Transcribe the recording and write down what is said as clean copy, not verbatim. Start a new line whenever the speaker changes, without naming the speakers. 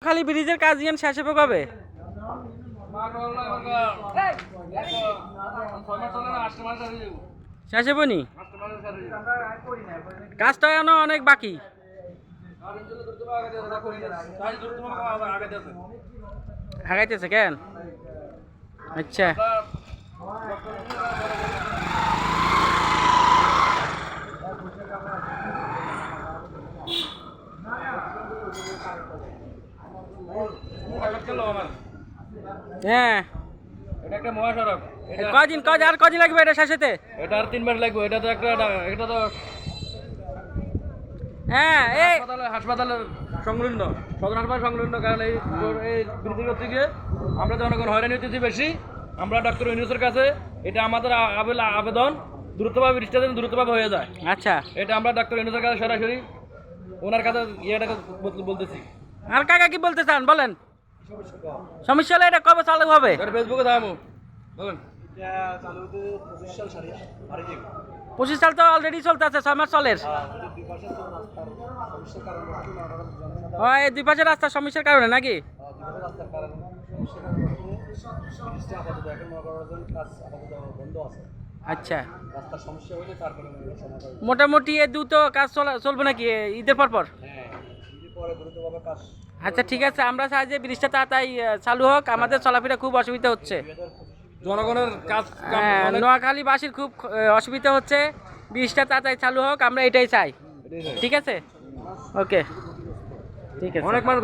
নোয়াখালী ব্রিজের কাজ ইয়ান শেষ হবে কবে? শেষ হবে নি? কাজটা এখনো অনেক বাকি। আগাইতেছে কেন? আচ্ছা, হ্যাঁ কদিন আর কদিন লাগবে এটা শেষ হতে?
এটা আর 3 মাস লাগবে। এটা তো এটা তো
হ্যাঁ এই
হাসপাতালের সংলগ্ন, সদর হাসপাতাল সংলগ্ন। কারণ এই ব্রিজের হচ্ছে গিয়ে আমরা জনগণ হয়রানি হতেছি বেশি। আমরা ডক্টর ইউনূসের কাছে এটা আমাদের আবেদন দ্রুতভাবে ব্রিজটা যেন দ্রুতভাবে হয়ে যায়।
আচ্ছা,
এটা আমরা ডক্টর ইউনূসের কাছে সরাসরি ওনার কাছে ইয়েটাকে বলতেছি।
আর কাকা কি বলতে চান বলেন? সমস্যা হলে এটা কবে চালু হবে?
ফেসবুকে থামো বলেন।
25 সাল তো অলরেডি চলতেছে, 6 মাস চলের। এই 2 পাশে রাস্তার সমস্যার কারণে নাকি? আচ্ছা, মোটামুটি এ দ্রুত কাজ চলবে নাকি ঈদের পর? আচ্ছা ঠিক আছে, আমরা চাই যে ব্রিজটা তাড়াতাড়ি চালু হোক, আমাদের চলাফেরা খুব অসুবিধা হচ্ছে।
জনগণের কাজ
নোয়াখালীবাসীর খুব অসুবিধা হচ্ছে, ব্রিজটা তাড়াতাড়ি চালু হোক, আমরা এটাই চাই। ঠিক আছে, ওকে, ঠিক আছে।
অনেক মানুষ